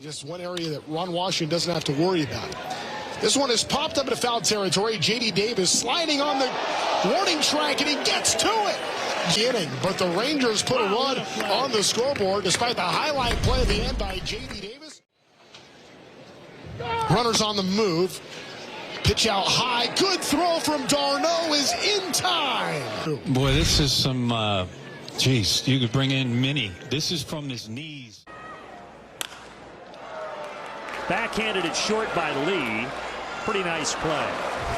Just one area that Ron Washington doesn't have to worry about. This one is popped up into foul territory. J.D. Davis sliding on the warning track, and he gets to it. Inning, but the Rangers put a run on the scoreboard despite the highlight play at the end by J.D. Davis. Runners on the move. Pitch out high. Good throw from d'Arnaud is in time. Boy, this is some, geez, you could bring in Minnie. This is from his knees. Backhanded it short by Lee. Pretty nice play.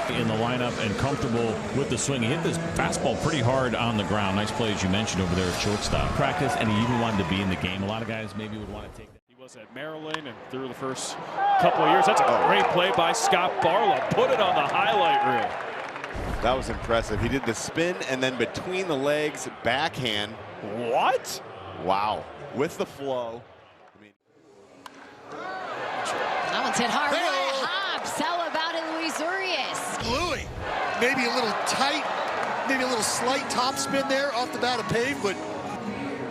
In the lineup and comfortable with the swing. He hit this fastball pretty hard on the ground. Nice play, as you mentioned, over there at shortstop. Practice, and he even wanted to be in the game. A lot of guys maybe would want to take that. He was at Maryland and through the first couple of years. That's a great play by Scott Barlow. Put it on the highlight reel. That was impressive. He did the spin and then between the legs, backhand. What? Wow. With the flow. That one's hit hard. Hobbs, how about it, Luis Urias? Louis, maybe a little tight, maybe a little slight top spin there off the bat of pave, but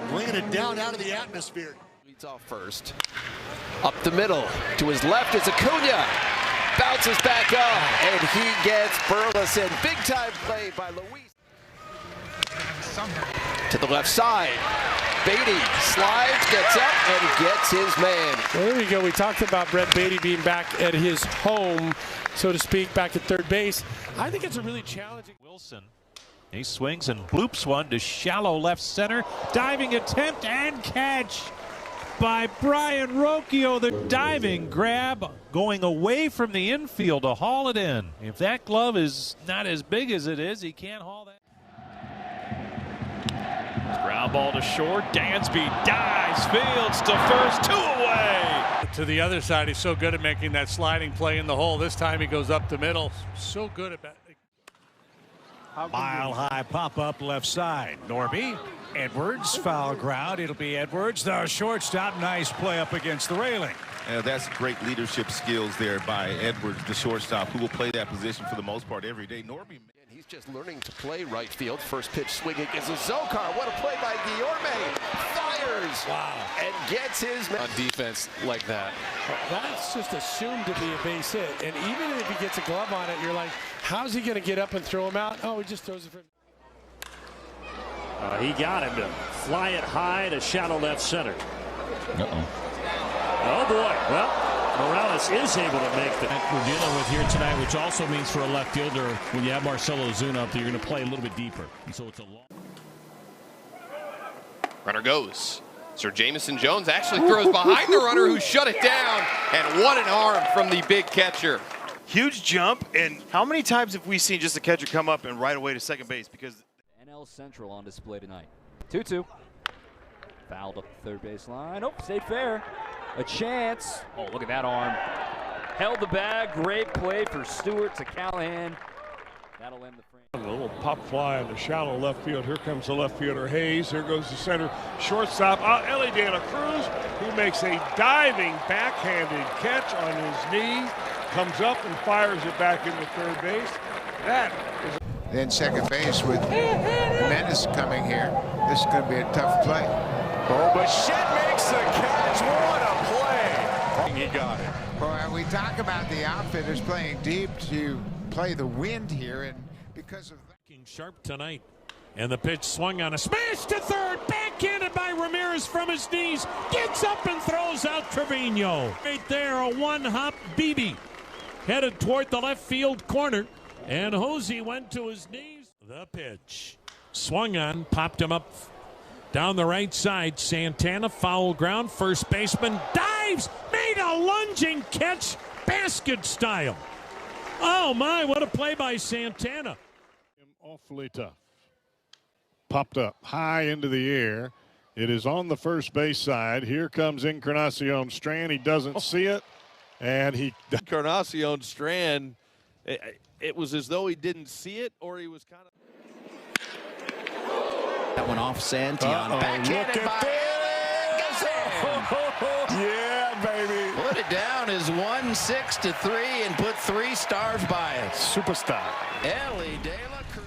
bringing it down out of the atmosphere. Leads off first. Up the middle. To his left is Acuna. Bounces back up, and he gets Burleson. Big time play by Luis. To the left side. Beatty slides, gets up, and gets his man. Well, there we go. We talked about Brett Beatty being back at his home, so to speak, back at third base. I think it's a really challenging. Wilson, he swings and bloops one to shallow left center. Diving attempt and catch by Brian Rocchio. The diving grab going away from the infield to haul it in. If that glove is not as big as it is, he can't haul that. Ground ball to short. Dansby dives, fields to first, 2 away. To the other side, he's so good at making that sliding play in the hole. This time he goes up the middle. So good at that. Mile high pop up left side. Norby, Edwards, foul ground. It'll be Edwards, the shortstop. Nice play up against the railing. That's great leadership skills there by Edwards, the shortstop, who will play that position for the most part every day. Norby. He's just learning to play right field. First pitch swinging is a Zokar. What a play by Guillorme. Fires. Wow. And gets his man. On defense like that. That's just assumed to be a base hit. And even if he gets a glove on it, you're like, how's he going to get up and throw him out? Oh, he just throws it for. He got him to fly it high to shallow left center. Uh-oh. Oh, boy. Well, Morales is able to make the. We're dealing with here tonight, which also means for a left fielder, when you have Marcelo Ozuna up there, you're going to play a little bit deeper. And so it's a long. Runner goes. Sir Jamison Jones actually throws behind the runner who shut it down. And what an arm from the big catcher. Huge jump, and how many times have we seen just a catcher come up and right away to second base? Because NL Central on display tonight. 2-2. Fouled up the third base line. Oh, stayed fair. A chance. Oh, look at that arm. Held the bag. Great play for Stewart to Callahan. That'll end the frame. A little pop fly in the shallow left field. Here comes the left fielder Hayes. Here goes the center shortstop Ellie De La Cruz, who makes a diving backhanded catch on his knee. Comes up and fires it back into third base. That is. Then second base with Menace coming here. This is going to be a tough play. Oh, but Bichette makes the catch. What a play. He got it. Well, we talk about the outfitters playing deep to play the wind here, and because of that. Sharp tonight. And the pitch swung on a smash to third. Backhanded by Ramirez from his knees. Gets up and throws out Trevino. Right there, a one-hop BB. Headed toward the left field corner. And Hosey went to his knees. The pitch. Swung on, popped him up down the right side. Santana, foul ground. First baseman dives. Made a lunging catch. Basket style. Oh, my, what a play by Santana. Awfully tough. Popped up high into the air. It is on the first base side. Here comes Encarnacion Strand. He doesn't see it. And he. Encarnacion Strand, it was as though he didn't see it, or he was kind of. That one off Santillan. Backhanded by Yeah, baby. Put it down as 1-6-3 and put 3 stars by it. Superstar. Ellie De La Cruz.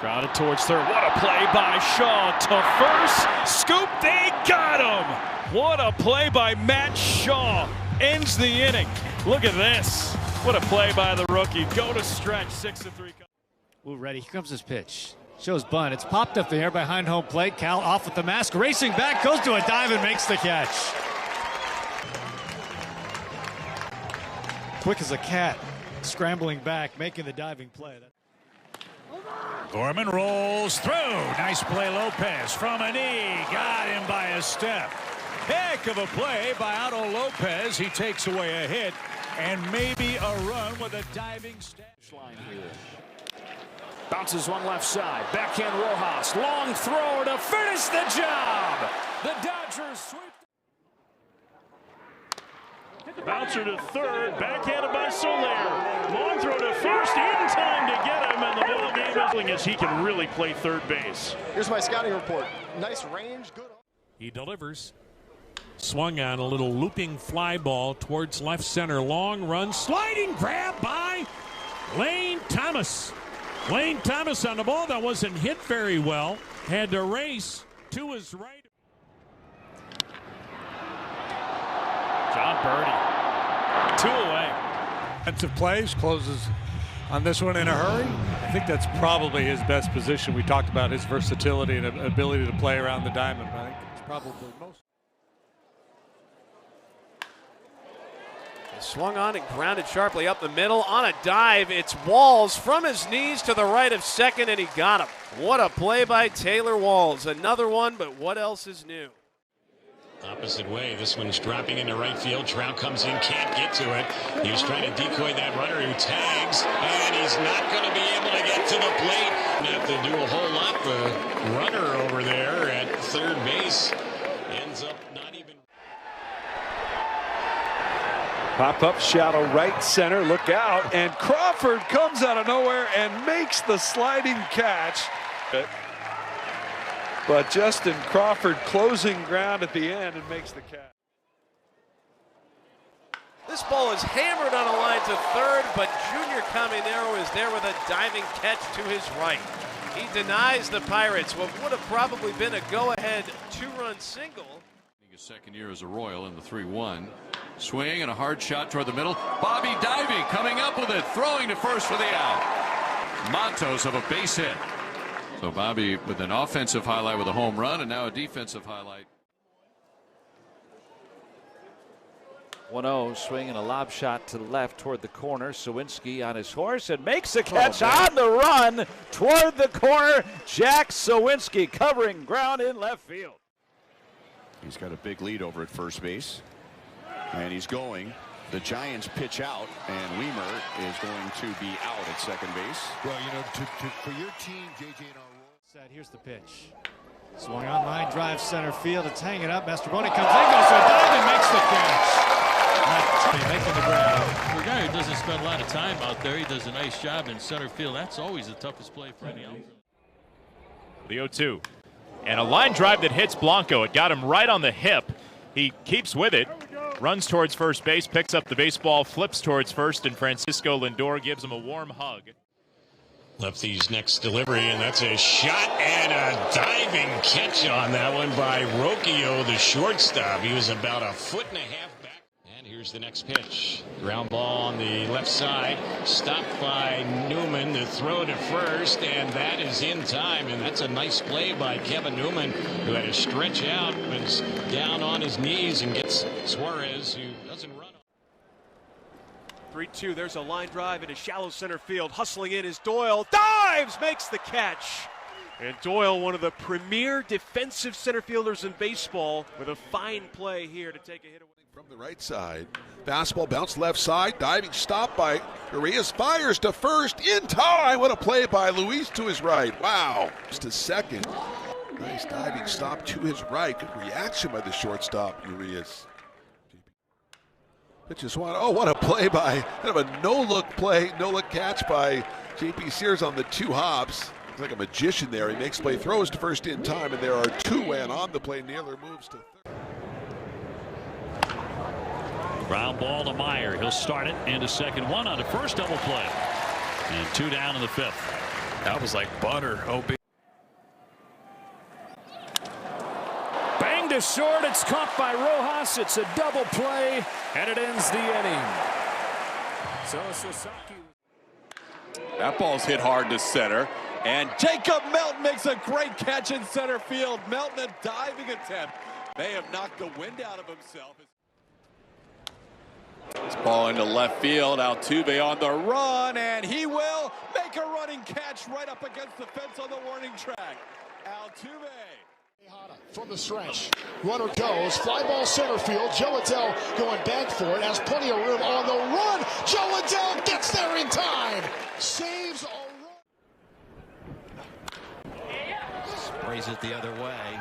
Grounded towards third. What a play by Shaw to first. Scoop. They Got him! What a play by Matt Shaw. Ends the inning. Look at this. What a play by the rookie. Go to stretch. 6-3. Ooh, ready. Here comes his pitch. Shows bunt. It's popped up the air behind home plate. Cal off with the mask. Racing back. Goes to a dive and makes the catch. Quick as a cat. Scrambling back. Making the diving play. Gorman rolls through. Nice play, Lopez from a knee. Got him by a step. Heck of a play by Otto Lopez. He takes away a hit and maybe a run with a diving step. Line here. Bounces one left side. Backhand Rojas. Long throw to finish the job. The Dodgers sweep. Bouncer to third, backhanded by Soler. Long throw to first, in time to get him, and the ball game is he can really play third base. Here's my scouting report. Nice range, good. He delivers. Swung on a little looping fly ball towards left center. Long run, sliding grab by Lane Thomas. Lane Thomas on the ball that wasn't hit very well. Had to race to his right. John Birdie, 2 away. Defensive plays, closes on this one in a hurry. I think that's probably his best position. We talked about his versatility and ability to play around the diamond. I think it's probably most. Swung on and grounded sharply up the middle on a dive. It's Walls from his knees to the right of second, and he got him. What a play by Taylor Walls. Another one, but what else is new? Opposite way. This one's dropping into right field. Trout comes in, can't get to it. He was trying to decoy that runner who tags, and he's not going to be able to get to the plate. Have to do a whole lot. The runner over there at third base ends up not even. Pop up shallow right center. Look out. And Crawford comes out of nowhere and makes the sliding catch. But Justin Crawford closing ground at the end and makes the catch. This ball is hammered on a line to third, but Junior Caminero is there with a diving catch to his right. He denies the Pirates what would have probably been a go-ahead 2-run single. His second year as a Royal in the 3-1. Swing and a hard shot toward the middle. Bobby diving, coming up with it, throwing to first for the out. Matos of a base hit. So Bobby with an offensive highlight with a home run, and now a defensive highlight. 1-0, swing and a lob shot to the left toward the corner. Sawinski on his horse and makes the catch on the run toward the corner. Jack Sawinski covering ground in left field. He's got a big lead over at first base, and he's going. The Giants pitch out, and Weimer is going to be out at second base. Well, you know, for your team, JJ and Set. Here's the pitch. Swung on line, drive center field. It's hanging up. Mastrobuoni comes in, goes to a dive and makes the catch. Making the grab. For a guy who doesn't spend a lot of time out there, he does a nice job in center field. That's always the toughest play for any outfielder. The 0-2. And a line drive that hits Blanco. It got him right on the hip. He keeps with it. Runs towards first base, picks up the baseball, flips towards first, and Francisco Lindor gives him a warm hug. Lefty's next delivery, and that's a shot and a diving catch on that one by Rocchio, the shortstop. He was about 1.5 feet back. And here's the next pitch. Ground ball on the left side, stopped by Newman. The throw to first, and that is in time. And that's a nice play by Kevin Newman, who had to stretch out, was down on his knees, and gets Suarez, who doesn't run. 3-2, there's a line drive into shallow center field. Hustling in is Doyle. Dives! Makes the catch. And Doyle, one of the premier defensive center fielders in baseball, with a fine play here to take a hit away. From the right side. Fastball bounce left side. Diving stop by Urias. Fires to first in time. What a play by Luis to his right. Wow. Just a second. Nice diving stop to his right. Good reaction by the shortstop, Urias. Pitches one. Oh, what a play by, kind of a no-look play, no-look catch by J.P. Sears on the 2 hops. Looks like a magician there. He makes play, throws to first in time, and there are 2, and on the play, Naylor moves to third. Ground ball to Meyer. He'll start it into second, 1 on the first double play. And 2 down in the 5th. That was like butter. OB. Banged to short. It's caught by Rojas. It's a double play, and it ends the inning. So Sasaki. That ball's hit hard to center. And Jacob Melton makes a great catch in center field. Melton, a diving attempt. May have knocked the wind out of himself. This ball into left field. Altuve on the run, and he will make a running catch right up against the fence on the warning track. Altuve. From the stretch, runner goes, fly ball center field. Joe Adell going back for it, has plenty of room on the run. Joe Adell gets there in time, saves a run. Sprays it the other way.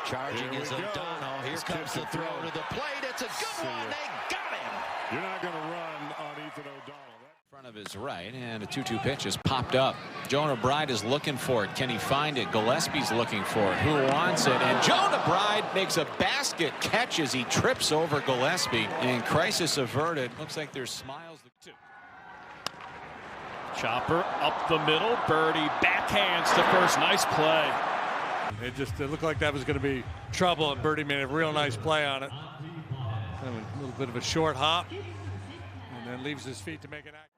Charging is O'Donnell. Here comes the throw to the plate. It's a good one. They got him. You're not going to run on Ethan O'Donnell. In front of his right, and a 2-2 pitch has popped up. Jonah Bride is looking for it. Can he find it? Gillespie's looking for it. Who wants it? And Jonah Bride makes a basket catch as he trips over Gillespie. And crisis averted. Looks like there's smiles. Chopper up the middle. Birdie backhands to first. Nice play. It looked like that was going to be trouble, and Birdie made a real nice play on it. Kind of a little bit of a short hop, and then leaves his feet to make an act.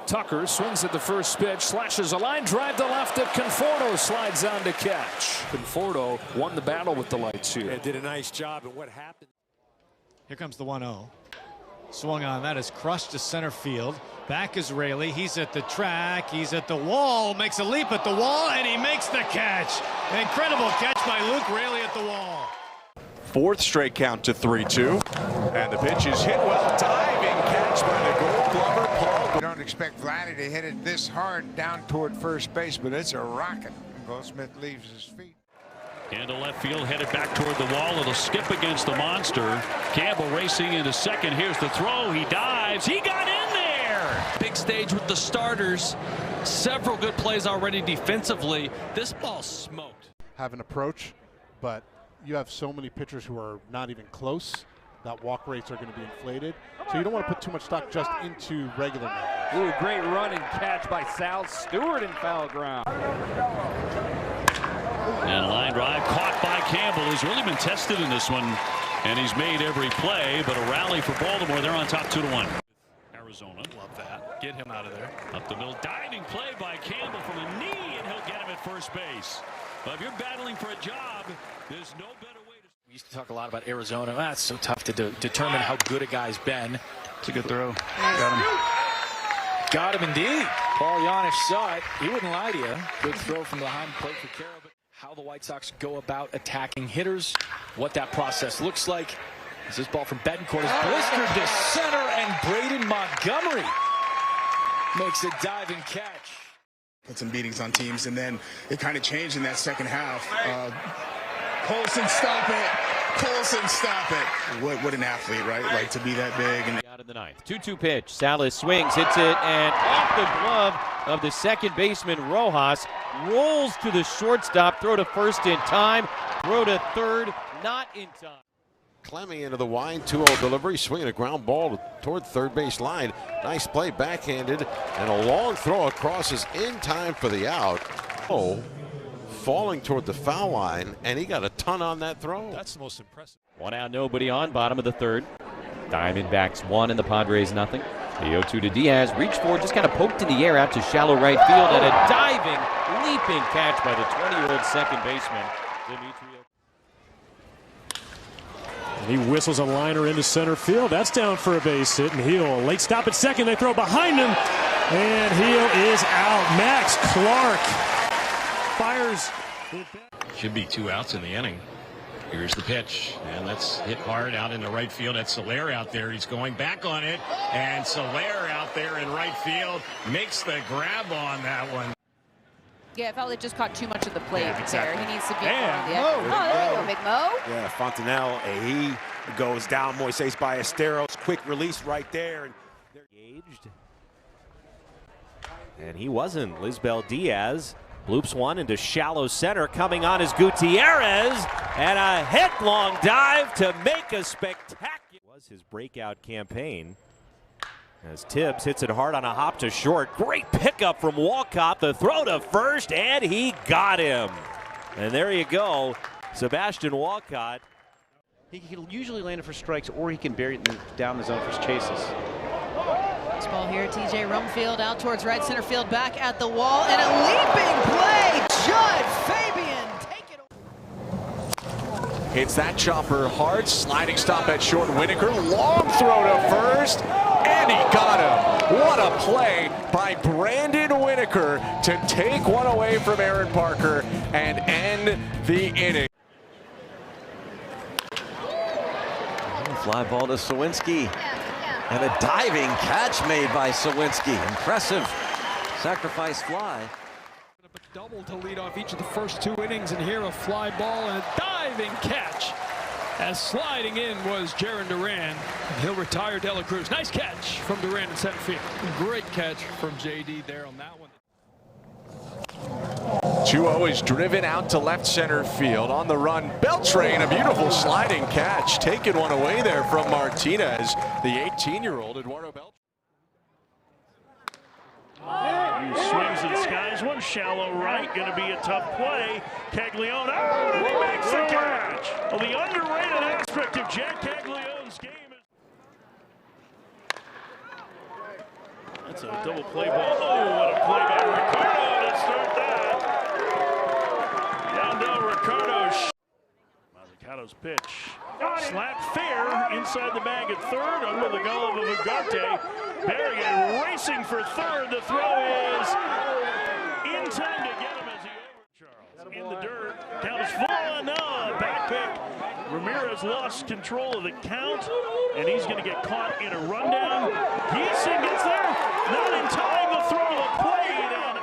Tucker swings at the first pitch, slashes a line drive to left at Conforto, slides on to catch. Conforto won the battle with the lights here. Did a nice job at what happened. Here comes the 1-0. Swung on, that is crushed to center field. Back is Raley, he's at the track, he's at the wall, makes a leap at the wall, and he makes the catch. An incredible catch by Luke Raley at the wall. Fourth straight count to 3-2. And the pitch is hit well. Diving catch by the Gold Glover, Paul. You don't expect Vladdy to hit it this hard down toward first base, but it's a rocket. Goldsmith leaves his feet. Into left field, headed back toward the wall. It'll skip against the monster. Campbell racing into second. Here's the throw. He dives. He got in there. Big stage with the starters. Several good plays already defensively. This ball smoked. Have an approach, but you have so many pitchers who are not even close that walk rates are going to be inflated. So you don't want to put too much stock just into regular numbers. Ooh, great run and catch by Sal Stewart in foul ground. And a line drive caught by Campbell, who's really been tested in this one, and he's made every play. But a rally for Baltimore. They're on top 2-1. Arizona, love that. Get him out of there. Up the middle, diving play by Campbell from a knee, and he'll get him at first base. But if you're battling for a job, there's no better way to. We used to talk a lot about Arizona. That's so tough to determine how good a guy's been. It's a good throw. Got him. Got him indeed. Paul Janisch saw it. He wouldn't lie to you. Good throw from behind the plate for Carroll. But how the White Sox go about attacking hitters, what that process looks like. As this ball from Betancourt is blistered to center, and Braden Montgomery makes a diving catch. Put some beatings on teams, and then it kind of changed in that second half. Colson, stop it. Colson, stop it. What an athlete, right? Like to be that big. And out in the ninth. 2-2 pitch. Salas swings, hits it, and off the glove of the second baseman Rojas. Rolls to the shortstop. Throw to first in time. Throw to third, not in time. Clemmie into the wide 2-0 delivery, swinging a ground ball toward third base line. Nice play, backhanded, and a long throw across is in time for the out. Oh, falling toward the foul line, and he got a ton on that throw. That's the most impressive. 1 out, nobody on, bottom of the third. Diamondbacks 1 and the Padres nothing. The 0-2 to Diaz, reached forward, just kind of poked in the air out to shallow right field, and a diving, leaping catch by the 20-year-old second baseman, Demetrio. And he whistles a liner into center field. That's down for a base hit, and Heel, late stop at second. They throw behind him, and Heel is out. Max Clark fires. Should be 2 outs in the inning. Here's the pitch, and that's hit hard out into right field. That's Soler out there. He's going back on it, and Soler out there in right field makes the grab on that one. Yeah, I felt it just caught too much of the plate exactly. there. He needs to be And the oh, there you go, Big Mo. Yeah, Fontanelle, he goes down. Moises Ballesteros, quick release right there. And they're engaged. And he wasn't. Lisbel Diaz bloops one into shallow center. Coming on is Gutierrez. And a headlong dive to make a spectacular. Was his breakout campaign. As Tibbs hits it hard on a hop to short. Great pickup from Walcott. The throw to first, and he got him. And there you go. Sebastian Walcott. He'll usually land it for strikes, or he can bury it down the zone for chases. This ball here, TJ Rumfield out towards right center field, back at the wall, and a leaping play. Judd Fabian, take it. Hits that chopper hard, sliding stop at short. Winokur, long throw to first, and he got him. What a play by Brandon Winokur to take one away from Aaron Parker and end the inning. Fly ball to Sawinski. And a diving catch made by Sawinski. Impressive sacrifice fly. Double to lead off each of the first 2 innings, and here a fly ball and a diving catch. As sliding in was Jarren Duran, and he'll retire De La Cruz. Nice catch from Duran in center field. Great catch from JD there on that one. 2-0 is driven out to left center field. On the run, Beltran, a beautiful sliding catch. Taking one away there from Martinez, the 18-year-old Eduardo Beltran. He swings and skies one, shallow right, going to be a tough play. Caglione, oh, he makes the catch. Well, the underrated aspect of Jack Caglione's game is... That's a double play ball. Oh, what a play by Ricardo to start that. Down Ricardo. Mazzucato's pitch. Slap fair inside the bag at third under the glove of Ugarte. Berrigan racing for third. The throw is in time to get him as he Charles in the dirt. Count is full. No, back pick. Ramirez lost control of the count, and he's going to get caught in a rundown. Gieson gets there. Not in time. The throw to the plate and out there.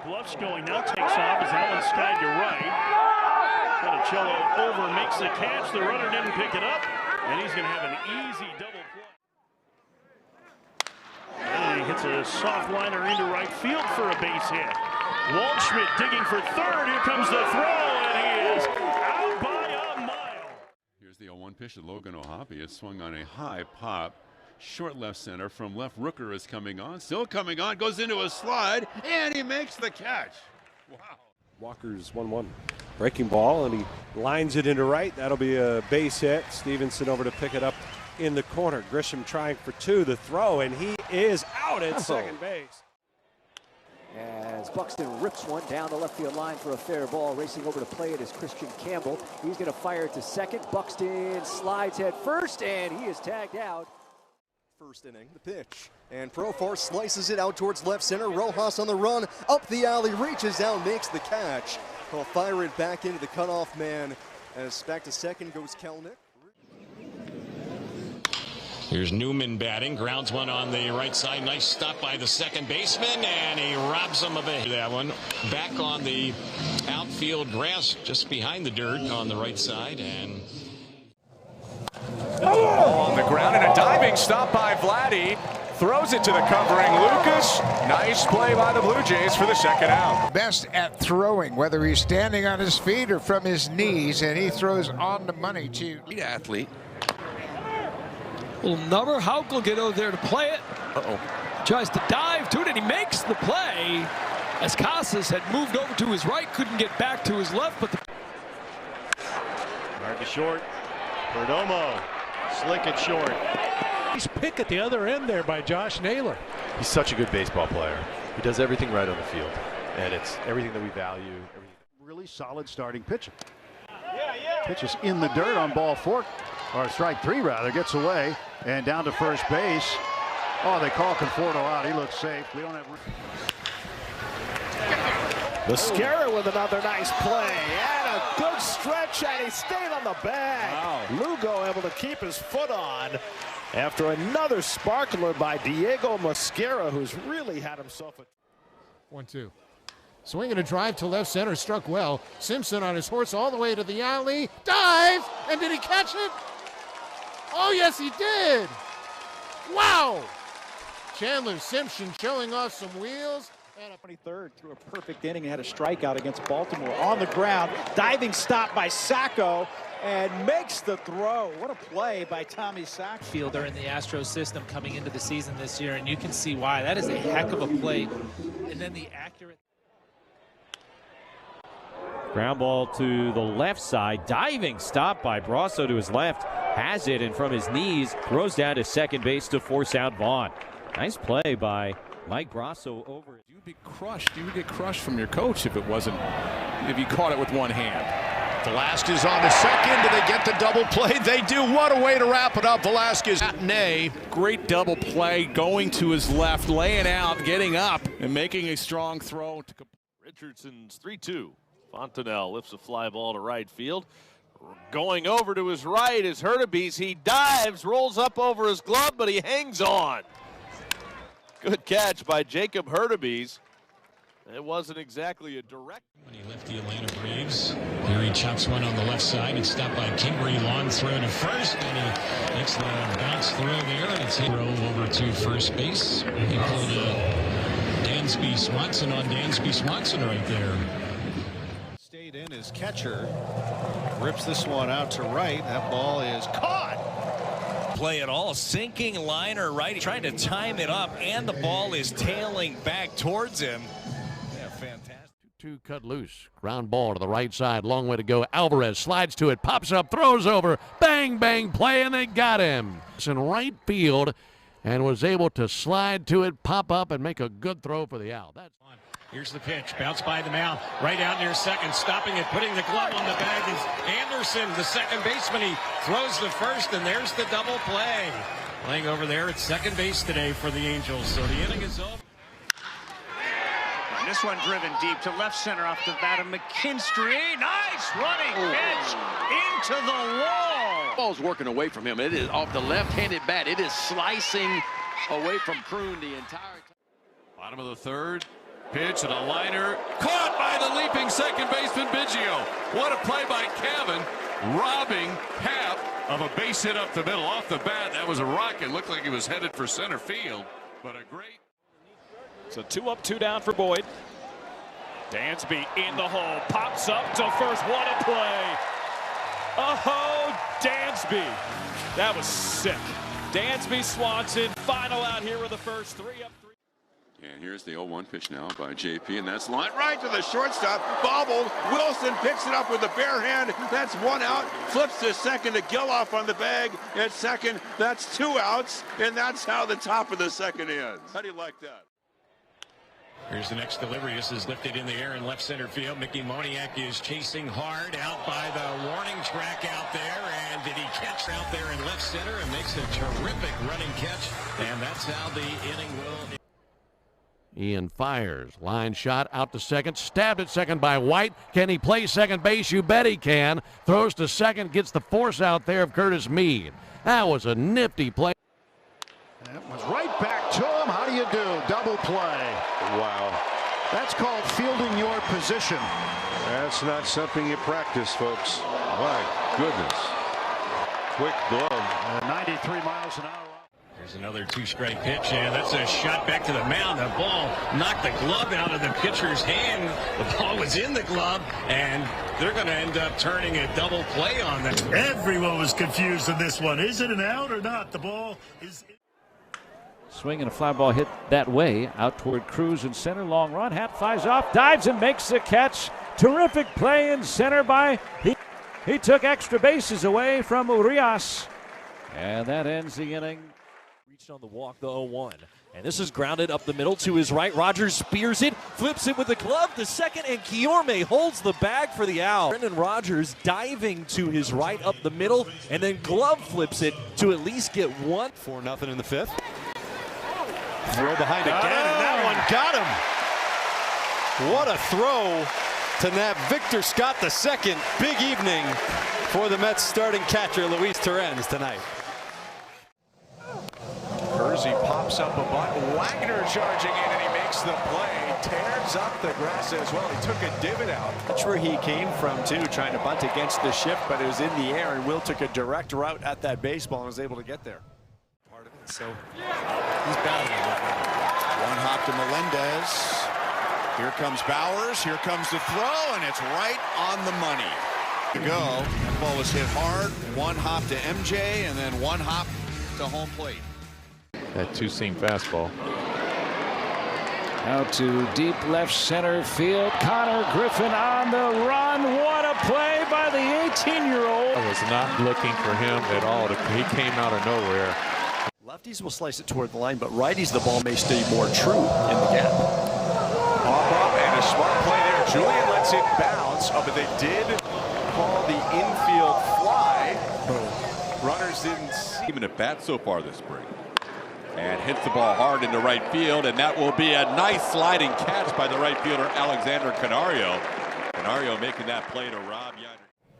Bluffs going now, takes off as Allen skied to right. Monticello over, makes the catch. The runner didn't pick it up, and he's going to have an easy double play. And he hits a soft liner into right field for a base hit. Waldschmidt digging for third. Here comes the throw, and he is out by a mile. Here's the 0-1 pitch to Logan O'Hoppe. It's swung on a high pop. Short left center from left. Rooker is coming on, still coming on, goes into a slide, and he makes the catch. Wow. Walker's 1-1. Breaking ball, and he lines it into right. That'll be a base hit. Stevenson over to pick it up in the corner. Grisham trying for 2. The throw, and he is out at second base. As Buxton rips one down the left field line for a fair ball. Racing over to play it is Christian Campbell. He's going to fire it to second. Buxton slides head first, and he is tagged out. First inning, the pitch, and Profar slices it out towards left center. Rojas on the run, up the alley, reaches out, makes the catch. He'll fire it back into the cutoff man, as back to second goes Kelnick. Here's Newman batting, grounds one on the right side. Nice stop by the second baseman, and he robs him of a that one. Back on the outfield grass, just behind the dirt on the right side, and on the ground, and a diving stop by Vladdy. Throws it to the covering Lucas. Nice play by the Blue Jays for the second out. Best at throwing, whether he's standing on his feet or from his knees, and he throws on the money too. Great athlete. Well, number Houck will get over there to play it. Tries to dive to it, and he makes the play. As Casas had moved over to his right, couldn't get back to his left, but the hard to short. Perdomo, slick and short. Nice pick at the other end there by Josh Naylor. He's such a good baseball player. He does everything right on the field, and it's everything that we value. Really solid starting pitcher. Pitch is in the dirt on ball 4, or strike 3 rather, gets away and down to first base. Oh, they call Conforto out. He looks safe. We don't have. Mosquera with another nice play and a good stretch, and he stayed on the bag. Wow. Lugo able to keep his foot on after another sparkler by Diego Mosquera, who's really had himself a 1-2. Swinging a drive to left center, struck well. Simpson on his horse all the way to the alley. Dive! And did he catch it? Oh, yes, he did. Wow! Chandler Simpson showing off some wheels. 23rd threw a perfect inning and had a strikeout against Baltimore. On the ground, diving stop by Sacco and makes the throw. What a play by Tommy Sacco. Fielder in the Astros system coming into the season this year, and you can see why. That is a heck of a play. And then the accurate. Ground ball to the left side. Diving stop by Brasso to his left. Has it, and from his knees, throws down to second base to force out Vaughn. Nice play by Mike Brasso over. You'd be crushed. You would get crushed from your coach if you caught it with one hand. Velasquez on the second. Do they get the double play? They do. What a way to wrap it up. Velasquez. Nay. Great double play, going to his left, laying out, getting up, and making a strong throw. Richardson's 3-2. Fontenelle lifts a fly ball to right field. Going over to his right is Hurtubise. He dives, rolls up over his glove, but he hangs on. Good catch by Jacob Hurtubise. It wasn't exactly a direct. When he left the Atlanta Braves, here he chops one on the left side. It's stopped by Kingery. Long throw to first, and he makes the bounce throw there, and it's hit over to first base. He pulled Dansby Swanson on Dansby Swanson right there. Stayed in his catcher. Rips this one out to right. That ball is caught. Play at all. Sinking liner right. Trying to time it up, and the ball is tailing back towards him. Yeah, fantastic. 2 cut loose. Ground ball to the right side. Long way to go. Alvarez slides to it. Pops up. Throws over. Bang, bang. Play, and they got him. It's in right field and was able to slide to it, pop up, and make a good throw for the out. That's fun. Here's the pitch, bounced by the mound, right out near second, stopping it, putting the glove on the bag is Anderson, the second baseman. He throws the first, and there's the double play. Playing over there at second base today for the Angels, so the inning is over. And this one driven deep to left center off the bat of McKinstry. Nice running pitch into the wall. Ball's working away from him. It is off the left-handed bat. It is slicing away from Kroon the entire time. Bottom of the third. Pitch and a liner. Caught by the leaping second baseman Biggio. What a play by Cavan. Robbing Happ of a base hit up the middle. Off the bat, that was a rocket. Looked like he was headed for center field. But a great. So 2 up, 2 down for Boyd. Dansby in the hole. Pops up to first. What a play. Oh, Dansby. That was sick. Dansby Swanson. Final out here with the first. 3 up, 3. And here's the 0-1 pitch now by JP, and that's line right to the shortstop. Bobbled. Wilson picks it up with the bare hand. That's 1 out. Flips to second to Geloff on the bag. At second, that's 2 outs, and that's how the top of the second ends. How do you like that? Here's the next delivery. This is lifted in the air in left center field. Mickey Moniak is chasing hard out by the warning track out there. And did he catch out there in left center and makes a terrific running catch. And that's how the inning will. Ian fires. Line shot out to second. Stabbed at second by White. Can he play second base? You bet he can. Throws to second. Gets the force out there of Curtis Mead. That was a nifty play. That was right back to him. How do you do? Double play. Wow. That's called fielding your position. That's not something you practice, folks. My goodness. Quick glove. 93 miles an hour. There's another 2-strike pitch, and that's a shot back to the mound. The ball knocked the glove out of the pitcher's hand. The ball was in the glove, and they're going to end up turning a double play on that. Everyone was confused in this one. Is it an out or not? The ball is. Swing and a fly ball hit that way, out toward Cruz in center. Long run. Happ flies off, dives and makes the catch. Terrific play in center by. He took extra bases away from Urias. And that ends the inning. Reached on the walk, the 0-1. And this is grounded up the middle to his right. Rogers spears it, flips it with the glove to second, and Kiorme holds the bag for the out. Brendan Rodgers diving to his right up the middle, and then glove flips it to at least get 1. 4-0 in the 5th. Throw behind again, and that one got him. What a throw to nab Victor Scott II. Big evening for the Mets starting catcher Luis Torrens tonight. Kersey pops up a bunt. Wagner charging in, and he makes the play. Tears up the grass as well. He took a divot out. That's where he came from, too, trying to bunt against the shift, but it was in the air, and Will took a direct route at that baseball and was able to get there. Part of it. So he's battling. 1 hop to Melendez. Here comes Bowers. Here comes the throw, and it's right on the money. To go. That ball was hit hard. One hop to MJ, and then one hop to home plate. That two-seam fastball. Out to deep left center field. Connor Griffin on the run. What a play by the 18-year-old. I was not looking for him at all. He came out of nowhere. Lefties will slice it toward the line, but righties, the ball may stay more true in the gap. Up, and a smart play there. Julian lets it bounce, but they did call the infield fly. Runners didn't see. Even at bat so far this spring. And hits the ball hard into right field, and that will be a nice sliding catch by the right fielder, Alexander Canario. Canario making that play to Rob Yonder.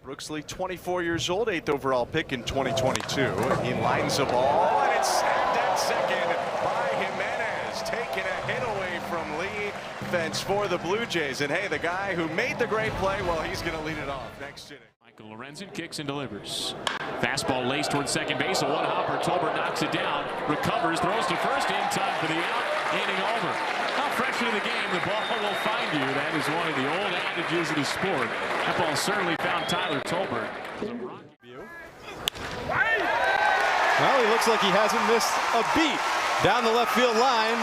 Brooksley, 24 years old, 8th overall pick in 2022. He lines the ball, and it's snapped at second by Jimenez, taking a hit away from Lee. Fence for the Blue Jays, and hey, the guy who made the great play, well, he's going to lead it off next inning. Michael Lorenzen kicks and delivers. Fastball laced towards second base. A one-hopper. Tolbert knocks it down. Recovers. Throws to first in time for the out. Inning over. How fresh into the game, the ball will find you. That is one of the old adages of the sport. That ball certainly found Tyler Tolbert. Well, he looks like he hasn't missed a beat down the left field line.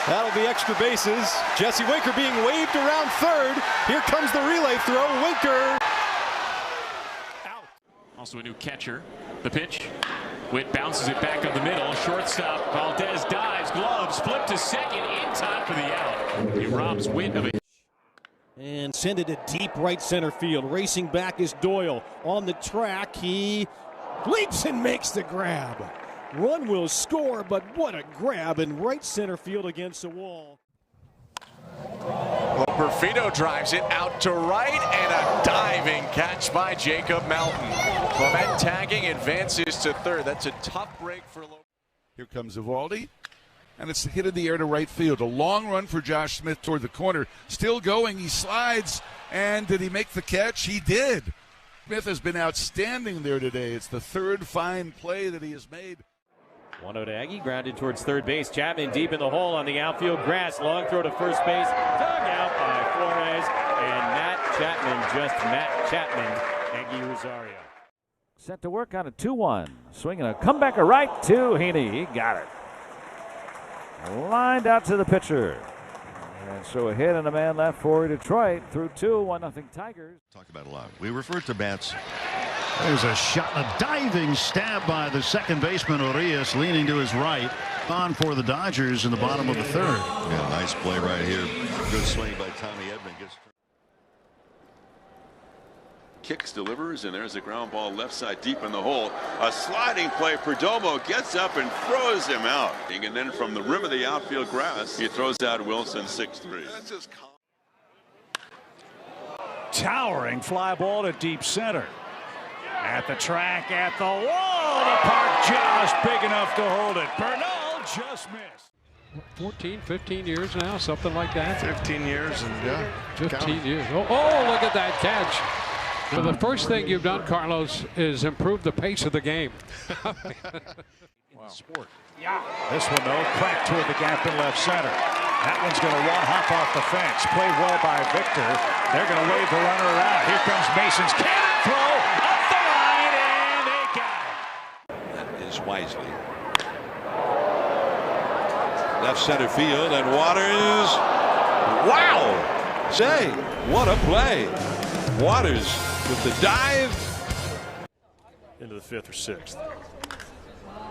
That'll be extra bases. Jesse Winker being waved around third. Here comes the relay throw. Winker. Also a new catcher. The pitch. Witt bounces it back up the middle. Shortstop Valdez dives. Glove split to second in time for the out. He robs Witt of it. And send it to deep right center field. Racing back is Doyle. On the track, he leaps and makes the grab. Run will score, but what a grab in right center field against the wall. Well, Perfino drives it out to right, and a diving catch by Jacob Melton. Clement tagging, advances to third. That's a tough break for Lopez. Here comes Eovaldi, and it's hit in the air to right field. A long run for Josh Smith toward the corner. Still going, he slides, and did he make the catch? He did. Smith has been outstanding there today. It's the third fine play that he has made. 1-0 to Aggie, grounded towards third base. Chapman deep in the hole on the outfield grass. Long throw to first base. Dug out by Flores. And Matt Chapman, Aggie Rosario. Set to work on a 2-1. Swinging a comebacker right to Heaney. He got it. Lined out to the pitcher. And so a hit and a man left for Detroit through 1-0 Tigers. Talk about a lot. We refer to bats. There's a shot, a diving stab by the second baseman Urias, leaning to his right. On for the Dodgers in the bottom of the third. Yeah, nice play right here. Good swing by Tommy Edman. Kicks, delivers, and there's a ground ball left side deep in the hole. A sliding play. Perdomo gets up and throws him out. And then from the rim of the outfield grass, he throws out Wilson 6-3. Towering fly ball to deep center. At the track, at the wall, the park just big enough to hold it. Bernal just missed. 14, 15 years now, something like that. 15 years, and yeah. 15 years. Oh, look at that catch. Well, the first thing you've done, Carlos, is improve the pace of the game. Wow. Sport. Yeah. This one, though, cracked toward the gap in left center. That one's going to one-hop off the fence. Played well by Victor. They're going to wave the runner around. Here comes Mason's cannon throw up the line, and they got it. That is Wisely. Left center field, and Waters. Wow! Say, what a play. Waters with the dive. Into the fifth or sixth.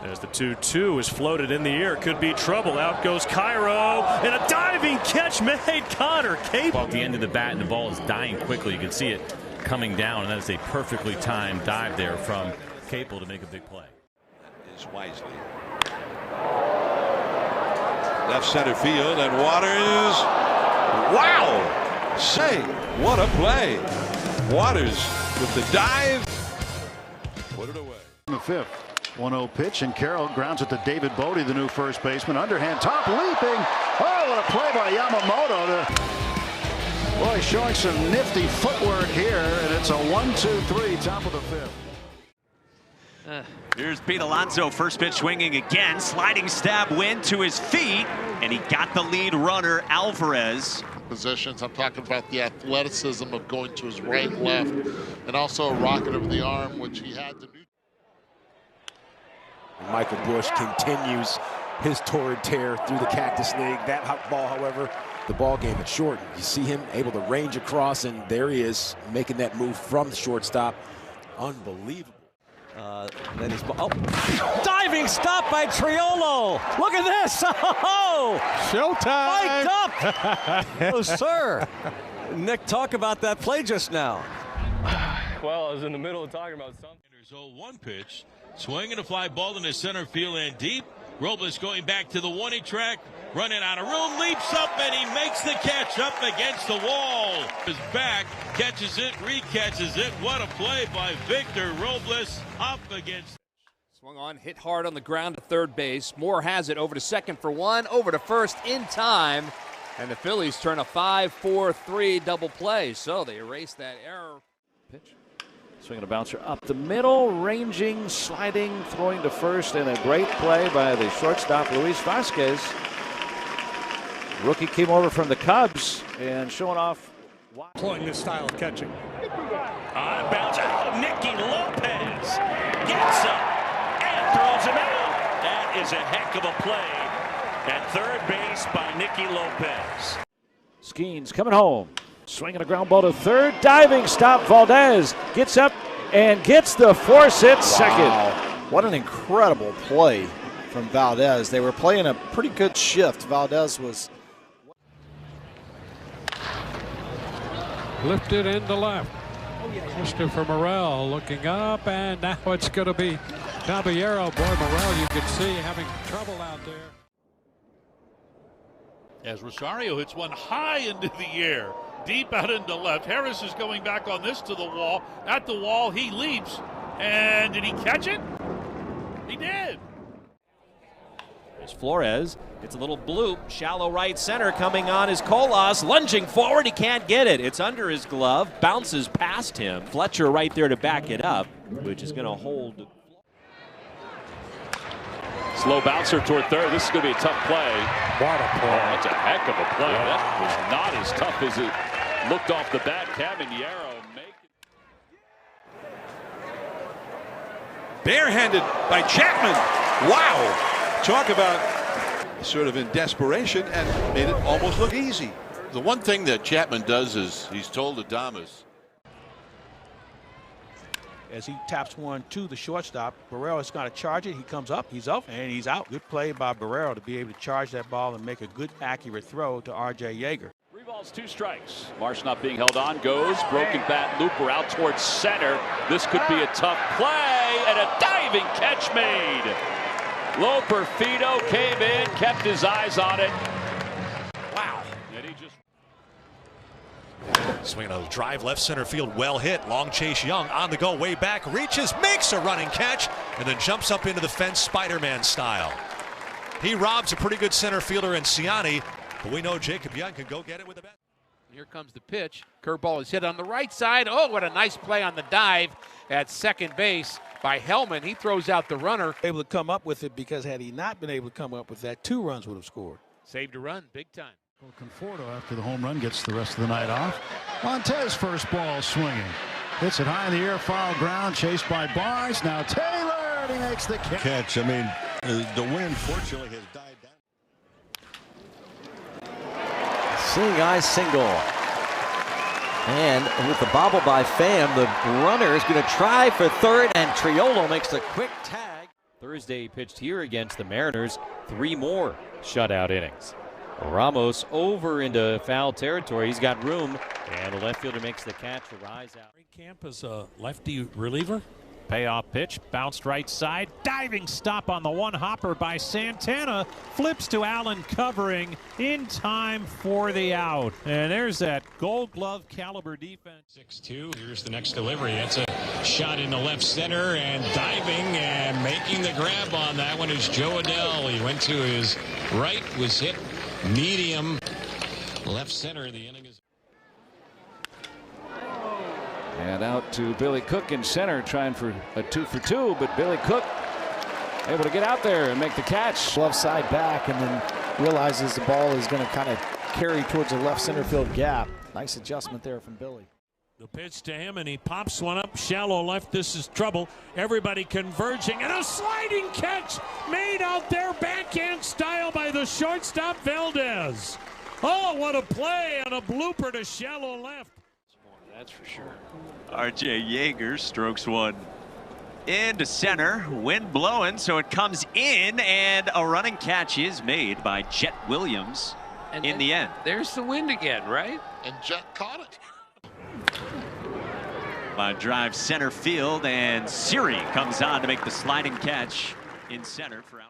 As the 2-2 is floated in the air, could be trouble. Out goes Cairo, and a diving catch made. Connor Capel. At the end of the bat, and the ball is dying quickly. You can see it coming down, and that is a perfectly timed dive there from Capel to make a big play. That is Wisely. Left center field, and Waters. Wow! Say, what a play. Waters with the dive. Put it away. In the fifth. 1-0 pitch, and Carroll grounds it to David Bodie, the new first baseman. Underhand top leaping. Oh, what a play by Yamamoto. Boy, showing some nifty footwork here, and it's a 1-2-3, top of the fifth. Here's Pete Alonso, first pitch swinging again, sliding stab win to his feet, and he got the lead runner, Alvarez. Positions. I'm talking about the athleticism of going to his right and left, and also a rocket of the arm, which he had to do. Michael Busch continues his torrid tear through the Cactus League. That ball, however, the ball game had shortened. You see him able to range across, and there he is making that move from the shortstop. Unbelievable. Then he's diving stop by Triolo. Look at this! Oh, showtime! Mic'd up. Oh, sir. Nick, talk about that play just now. Well, I was in the middle of talking about something. 0-1 pitch, swinging a fly ball into center field and deep. Robles going back to the 1-inch track, running out of room, leaps up, and he makes the catch up against the wall. His back, catches it, recatches it. What a play by Victor Robles up against. Swung on, hit hard on the ground to third base. Moore has it over to second for one, over to first in time. And the Phillies turn a 5-4-3 double play. So they erase that error. Pitch. Swinging a bouncer up the middle, ranging, sliding, throwing to first, and a great play by the shortstop, Luis Vasquez. Rookie came over from the Cubs and showing off. Pulling this style of catching. On bounce out, Nicky Lopez gets up and throws him out. That is a heck of a play at third base by Nicky Lopez. Skeens coming home. Swinging a ground ball to third. Diving stop. Valdez gets up and gets the force hit second. What an incredible play from Valdez. They were playing a pretty good shift. Valdez was Lifted into left. Christopher Morel looking up, and now it's going to be Caballero. Boy, Morel, you can see having trouble out there. As Rosario hits one high into the air, deep out into left. Harris is going back on this to the wall. At the wall, he leaps. And did he catch it? He did. There's Flores. It's a little bloop. Shallow right center coming on is Colas. Lunging forward. He can't get it. It's under his glove. Bounces past him. Fletcher right there to back it up, which is going to hold. Slow bouncer toward third. This is going to be a tough play. What a play. Oh, that's a heck of a play. That was not as tough as it looked off the bat. Caballero making. Barehanded by Chapman. Wow. Talk about sort of in desperation and made it almost look easy. The one thing that Chapman does is he's told Adames. As he taps one to the shortstop, Barrero is going to charge it. He comes up, he's up, and he's out. Good play by Barrero to be able to charge that ball and make a good, accurate throw to R.J. Yeager. 3 balls, 2 strikes. Marsh not being held on, goes, broken bat, looper out towards center. This could be a tough play, and a diving catch made. Loper Fido came in, kept his eyes on it. Wow. And he just swinging a drive left center field, well hit. Long chase Young on the go, way back, reaches, makes a running catch, and then jumps up into the fence Spider-Man style. He robs a pretty good center fielder in Ciani, but we know Jacob Young can go get it with the bat. Here comes the pitch. Curveball is hit on the right side. Oh, what a nice play on the dive at second base by Hellman. He throws out the runner. Able to come up with it, because had he not been able to come up with that, 2 runs would have scored. Saved a run, big time. Conforto, after the home run, gets the rest of the night off. Montez, first ball swinging. Hits it high in the air, foul ground, chased by Barnes. Now Taylor, and he makes the catch. I mean, the wind fortunately has died down. Seeing eye single. And with the bobble by Pham, the runner is going to try for third, and Triolo makes a quick tag. Thursday pitched here against the Mariners. 3 more shutout innings. Ramos over into foul territory. He's got room, and the left fielder makes the catch to rise out. Camp is a lefty reliever. Payoff pitch, bounced right side, diving stop on the one hopper by Santana, flips to Allen covering in time for the out. And there's that Gold Glove caliber defense. 6-2, here's the next delivery. That's a shot into left center, and diving and making the grab on that one is Joe Adell. He went to his right, was hit medium left center. The inning is And out to Billy Cook in center, trying for a 2 for 2, but Billy Cook able to get out there and make the catch. Left side back, and then realizes the ball is going to kind of carry towards the left center field gap. Nice adjustment there from Billy. The pitch to him, and he pops one up shallow left. This is trouble. Everybody converging, and a sliding catch made out there backhand style by the shortstop Valdez. Oh, what a play and a blooper to shallow left. That's for sure. R.J. Yeager strokes one into center. Wind blowing, so it comes in, and a running catch is made by Jet Williams in the end. There's the wind again, right? And Jet caught it. By drive center field, and Siri comes on to make the sliding catch in center for out.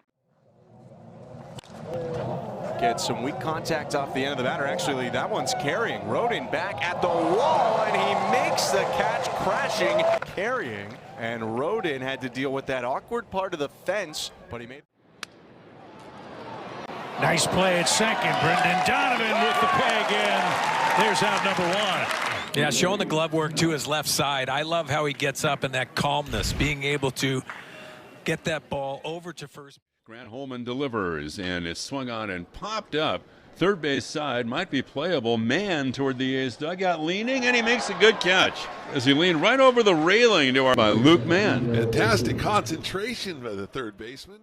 Get some weak contact off the end of the batter. Actually, that one's carrying. Rodin back at the wall, and he makes the catch, crashing, carrying. And Rodin had to deal with that awkward part of the fence, but he made. Nice play at second. Brendan Donovan with the peg in. There's out number one. Yeah, showing the glove work to his left side. I love how he gets up in that calmness, being able to get that ball over to first. Grant Holman delivers, and it's swung on and popped up. Third base side might be playable. Man toward the A's dugout, leaning, and he makes a good catch as he leaned right over the railing to by Luke Mann. Fantastic concentration by the third baseman.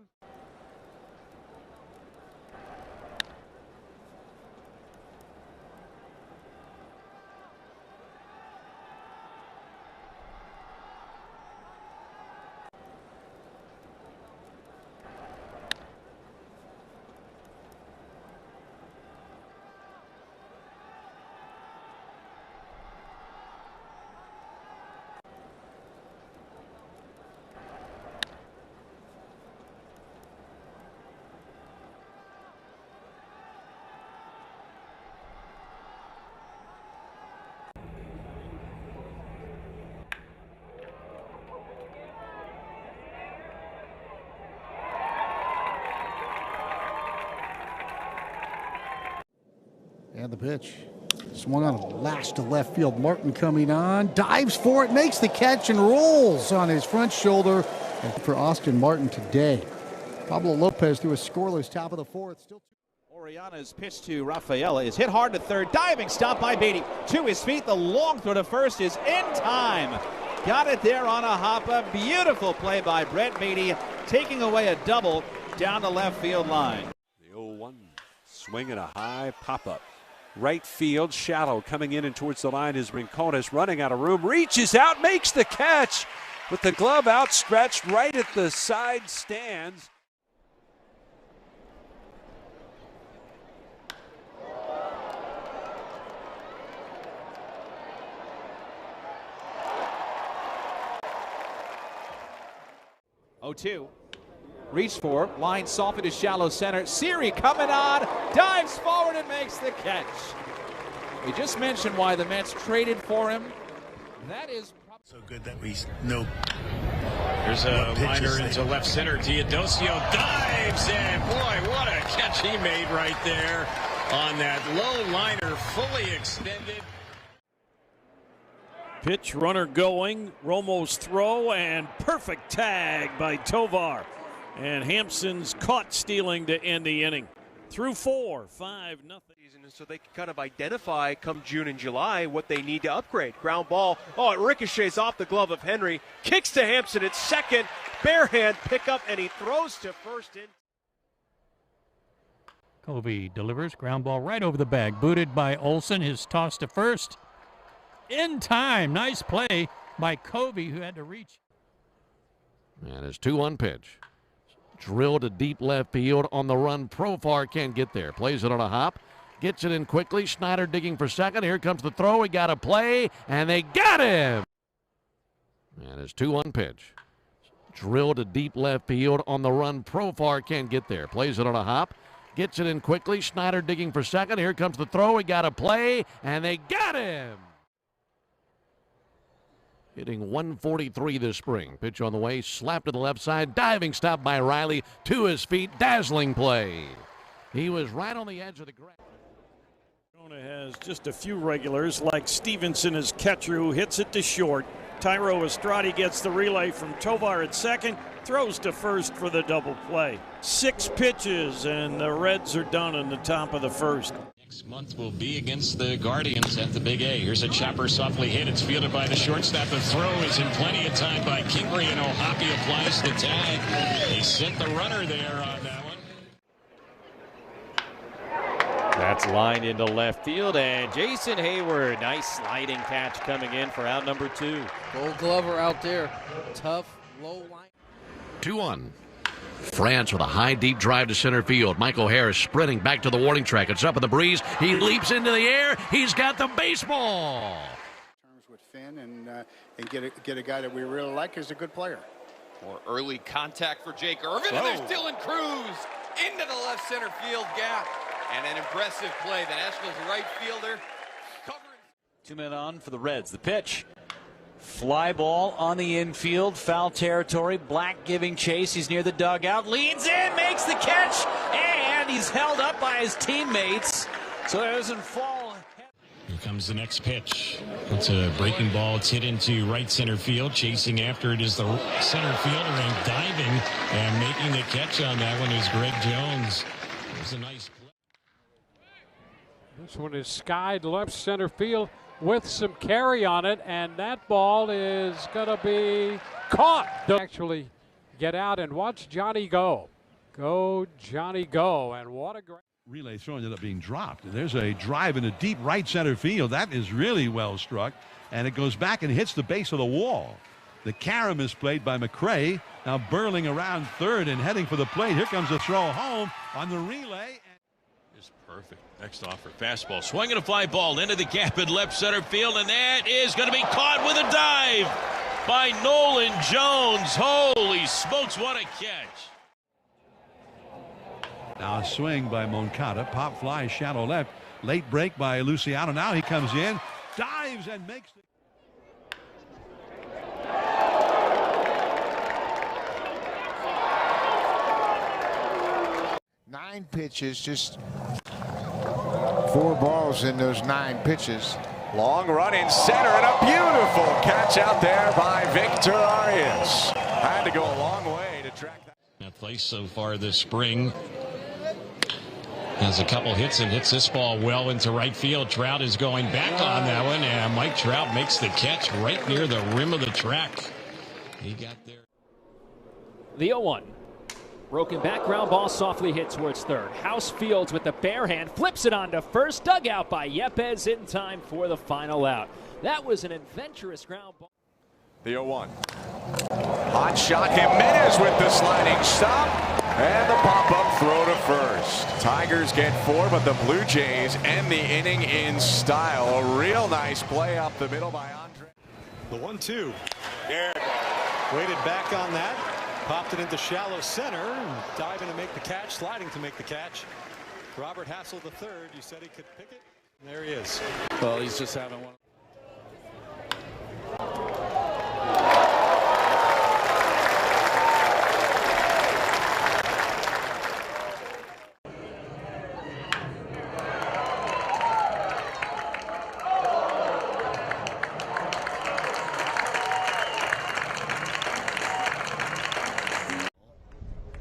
And the pitch. Swung on a lash to left field. Martin coming on, dives for it, makes the catch, and rolls on his front shoulder. And for Austin Martin today, Pablo Lopez threw a scoreless top of the fourth. Still. Oriana's pitch to Rafaela is hit hard to third. Diving stop by Beatty. To his feet, the long throw to first is in time. Got it there on a hop up. Beautiful play by Brett Beatty, taking away a double down the left field line. The 0-1 swing and a high pop-up. Right field, shallow, coming in and towards the line is Rincones, running out of room, reaches out, makes the catch with the glove outstretched right at the side stands. Oh-2. Reach for, line softened to shallow center. Siri coming on, dives forward and makes the catch. We just mentioned why the Mets traded for him. That is so good that we know. There's a liner into left center. Teodosio dives, and boy, what a catch he made right there on that low liner, fully extended. Pitch runner going, Romo's throw, and perfect tag by Tovar. And Hampson's caught stealing to end the inning. Through 4, 5-0. So they can kind of identify come June and July what they need to upgrade. Ground ball. Oh, it ricochets off the glove of Henry. Kicks to Hampson at second. Bare hand pickup, and he throws to first in. Covey delivers. Ground ball right over the bag. Booted by Olson. His toss to first. In time. Nice play by Covey, who had to reach. And his 2-1 pitch. Drilled to deep left field on the run. Profar can't get there. Plays it on a hop. Gets it in quickly. Schneider digging for second. Here comes the throw. He got a play, and they got him. And his 2-1 pitch. Drilled to deep left field on the run. Profar can't get there. Plays it on a hop. Gets it in quickly. Schneider digging for second. Here comes the throw. He got a play, and they got him. Hitting 143 this spring. Pitch on the way, slapped to the left side. Diving stop by Riley. To his feet, dazzling play. He was right on the edge of the ground. Has just a few regulars like Stevenson as catcher who hits it to short. Tyro Estrada gets the relay from Tovar at second, throws to first for the double play. 6 pitches and the Reds are done in the top of the first. Next month will be against the Guardians at the Big A. Here's a chopper softly hit. It's fielded by the shortstop. The throw is in plenty of time by Kingery, and O'Hoppe applies the tag. He sent the runner there on that one. That's lined into left field, and Jason Hayward, nice sliding catch coming in for out number 2. Gold Glover out there, tough, low line. 2-1. France with a high, deep drive to center field. Michael Harris sprinting back to the warning track. It's up in the breeze. He leaps into the air. He's got the baseball. With Finn and get a guy that we really like is a good player. More early contact for Jake Irvin, and there's Dylan Cruz into the left center field gap. And an impressive play. The Nationals right fielder covering. 2 men on for the Reds. The pitch. Fly ball on the infield. Foul territory. Black giving chase. He's near the dugout. Leans in. Makes the catch. And he's held up by his teammates. So it doesn't fall. Here comes the next pitch. It's a breaking ball. It's hit into right center field. Chasing after it is the center fielder, and diving and making the catch on that one is Greg Jones. It was a nice play. This one is skied left center field with some carry on it, and that ball is going to be caught. They'll actually get out and watch Johnny go. Go, Johnny, go. And what a great relay throw ended up being dropped. And there's a drive into deep right center field. That is really well struck, and it goes back and hits the base of the wall. The carom is played by McRae. Now burling around third and heading for the plate. Here comes a throw home on the relay. Is perfect. Next offer, fastball, swinging a fly ball into the gap in left center field, and that is going to be caught with a dive by Nolan Jones. Holy smokes, what a catch. Now a swing by Moncada, pop fly shallow left, late break by Luciano. Now he comes in, dives and makes the 9 pitches, just 4 balls in those 9 pitches. Long run in center and a beautiful catch out there by Victor Arias. Had to go a long way to track that. That place so far this spring. Has a couple hits and hits this ball well into right field. Trout is going back on that one, and Mike Trout makes the catch right near the rim of the track. He got there. The 0-1. Broken back ground ball softly hit towards third. House Fields with the bare hand flips it onto first. Dugout by Yepez in time for the final out. That was an adventurous ground ball. The 0-1. Hot shot. Jimenez with the sliding stop. And the pop-up throw to first. Tigers get 4, but the Blue Jays end the inning in style. A real nice play up the middle by Andre. The 1-2. There. Waited back on that. Popped it into shallow center. Diving to make the catch. Sliding to make the catch. Robert Hassel III. You said he could pick it. There he is. Well, he's just having one.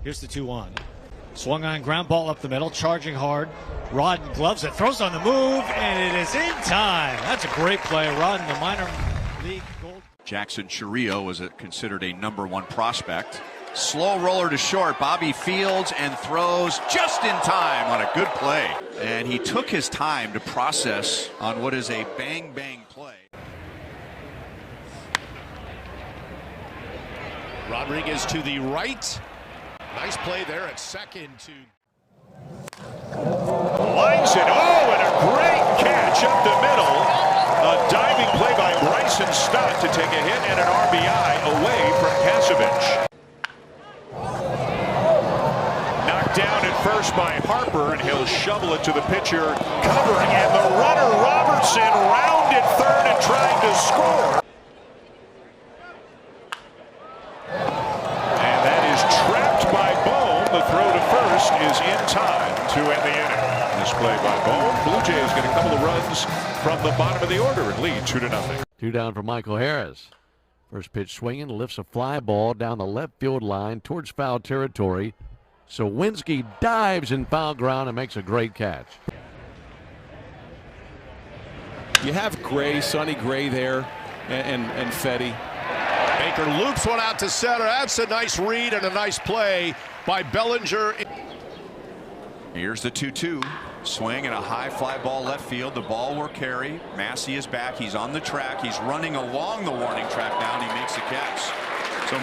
Here's the 2-1. Swung on ground ball up the middle, charging hard. Rodden gloves it, throws on the move, and it is in time. That's a great play. Rodden, the minor league gold. Jackson Chourio was considered a #1 prospect. Slow roller to short. Bobby fields and throws just in time on a good play. And he took his time to process on what is a bang-bang play. Rodriguez to the right. Nice play there at second to Lines it. Oh, and a great catch up the middle. A diving play by Bryson Stott to take a hit and an RBI away from Kasevich. Knocked down at first by Harper, and he'll shovel it to the pitcher covering, and the runner Robertson rounded third and trying to score. And that is trapped by Bohm. The throw to first is in time to end the inning. The Nice play by Bone. Blue Jays get a couple of runs from the bottom of the order and lead 2-0. 2 down for Michael Harris. First pitch swinging, lifts a fly ball down the left field line towards foul territory. So Winsky dives in foul ground and makes a great catch. You have Gray, Sonny Gray there, and Fetty. Baker loops one out to center. That's a nice read and a nice play by Bellinger. Here's the 2-2. Swing and a high fly ball left field. The ball will carry. Massey is back. He's on the track. He's running along the warning track now, and he makes the catch. So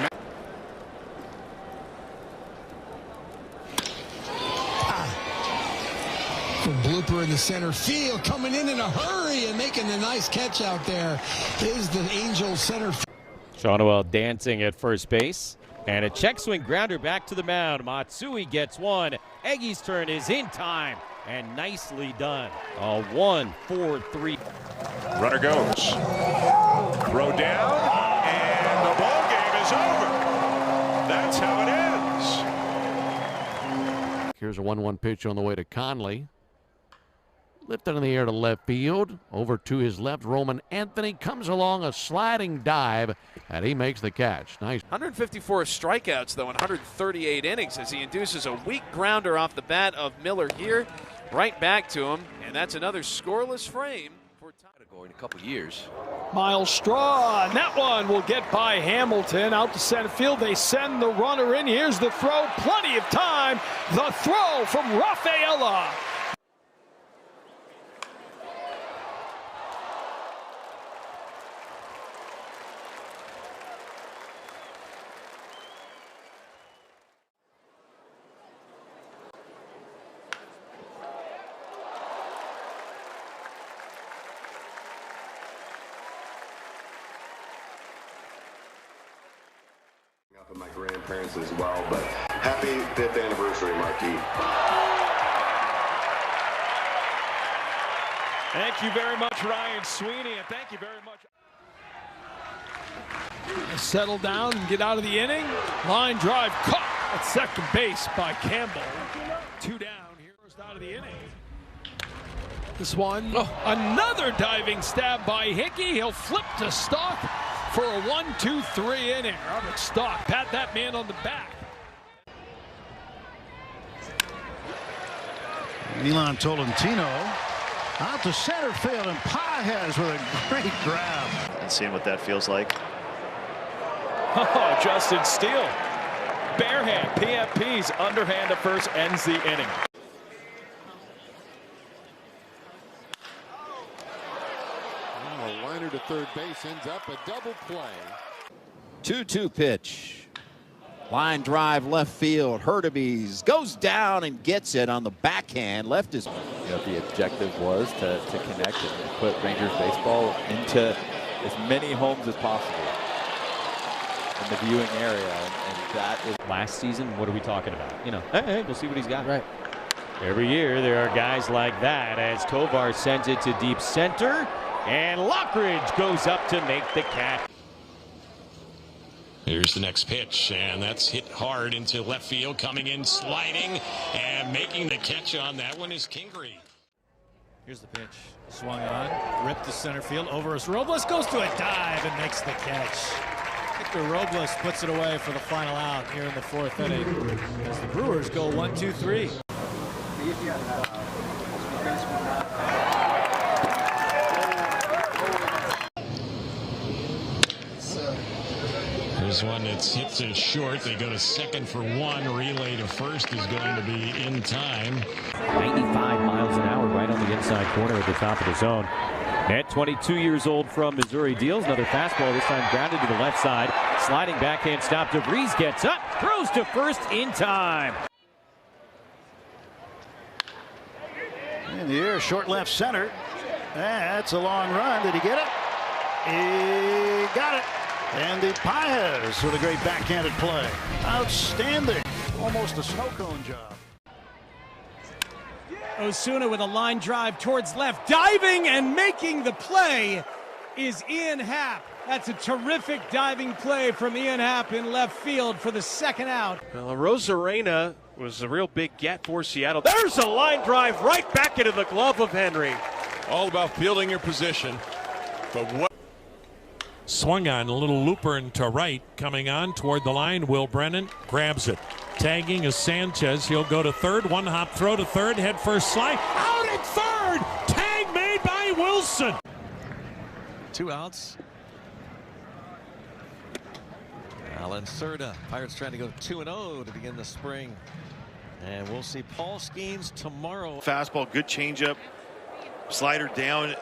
blooper in the center field, coming in a hurry and making a nice catch out there is the Angels center. Sean Noel dancing at first base. And a check swing grounder back to the mound. Matsui gets one. Eggy's turn is in time. And nicely done. A 1-4-3. Runner goes. Throw down, and the ball game is over. That's how it ends. Here's a 1-1 pitch on the way to Conley. Lifted in the air to left field. Over to his left, Roman Anthony comes along a sliding dive, and he makes the catch. Nice. 154 strikeouts, though, in 138 innings as he induces a weak grounder off the bat of Miller here. Right back to him, and that's another scoreless frame for in a couple years. Miles Straw, and that one will get by Hamilton out to center field. They send the runner in. Here's the throw, plenty of time. The throw from Rafaela. Of my grandparents as well, but happy 5th anniversary, Marquis. Thank you very much, Ryan Sweeney, and thank you very much. Settle down and get out of the inning. Line drive caught at second base by Campbell. 2 down here, first out of the inning. This one, another diving stab by Hickey. He'll flip to Stock for a 1-2-3 inning. Robert Stock, pat that man on the back. Milan Tolentino out to center field, and Pages with a great grab. And seeing what that feels like. Oh, Justin Steele. Barehand, PFP's underhand to first ends the inning. A liner to third base ends up a double play. 2-2 pitch. Line drive left field. Hurtubise goes down and gets it on the backhand. Left is. The objective was to connect and put Rangers baseball into as many homes as possible in the viewing area, and that is. Last season, what are we talking about? Hey, we'll see what he's got. Right. Every year there are guys like that as Tovar sends it to deep center. And Lockridge goes up to make the catch. Here's the next pitch, and that's hit hard into left field, coming in, sliding, and making the catch on that one is Kingery. Here's the pitch. Swung on, ripped to center field. Over as Robles goes to a dive and makes the catch. Victor Robles puts it away for the final out here in the 4th inning as the Brewers go 1-2-3. Here's one that's hit to short. They go to second for one. Relay to first is going to be in time. 95 miles an hour right on the inside corner at the top of the zone. At 22 years old from Missouri, deals another fastball, this time grounded to the left side. Sliding backhand stop. DeVries gets up, throws to first in time. In the air, short left center. That's a long run. Did he get it? He got it. Andy Pages with a great backhanded play. Outstanding. Almost a snow cone job. Osuna with a line drive towards left. Diving and making the play is Ian Happ. That's a terrific diving play from Ian Happ in left field for the second out. Well, Rosarena was a real big get for Seattle. There's a line drive right back into the glove of Henry. All about fielding your position. But what? Swung on, a little looper into right, coming on toward the line. Will Brennan grabs it. Tagging is Sanchez. He'll go to third. One hop throw to third. Head first slide. Out at third. Tag made by Wilson. 2 outs. Alan Cerda. Pirates trying to go 2-0 to begin the spring. And we'll see Paul Skeens tomorrow. Fastball, good changeup. Slider down.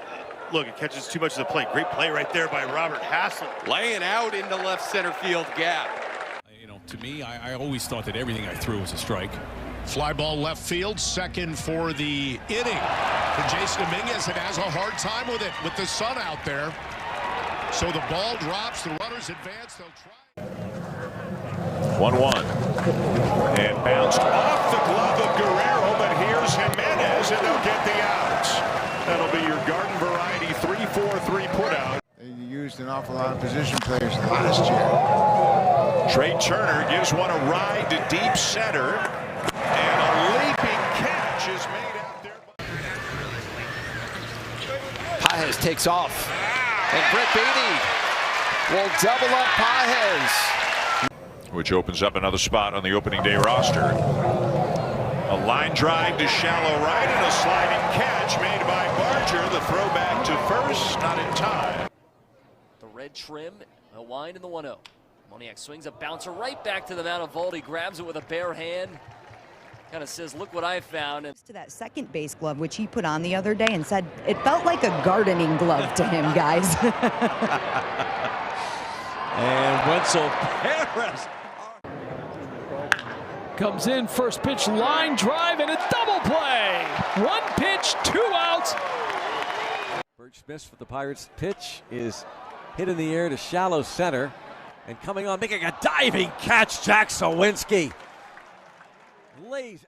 Look, it catches too much of the plate. Great play right there by Robert Hassel. Laying out in the left center field gap. You know, to me, I always thought that everything I threw was a strike. Fly ball left field, second for the inning for Jason Dominguez, and has a hard time with it with the sun out there. So the ball drops, the runners advance, they'll try. 1-1. And bounced off the glove of Guerrero, but here's Jimenez, and they'll get the outs. That'll be your garden variety 3-4-3 putout. They used an awful lot of position players last year. Trey Turner gives one a ride to deep center, and a leaping catch is made out there. Pages takes off, and Brett Beatty will double up Pages. Which opens up another spot on the opening day roster. A line drive to shallow right and a sliding catch made by Barger. The throw back to first, not in time. The red trim, a wind in the 1-0. Moniak swings a bouncer right back to the mound of Valdi, grabs it with a bare hand. Kind of says, look what I found. To that second base glove, which he put on the other day and said it felt like a gardening glove to him, guys. And Wenzel Perez comes in, first pitch, line drive, and a double play. 1 pitch, 2 outs. Birch missed for the Pirates. Pitch is hit in the air to shallow center. And coming on, making a diving catch, Jack Sawinski. Lays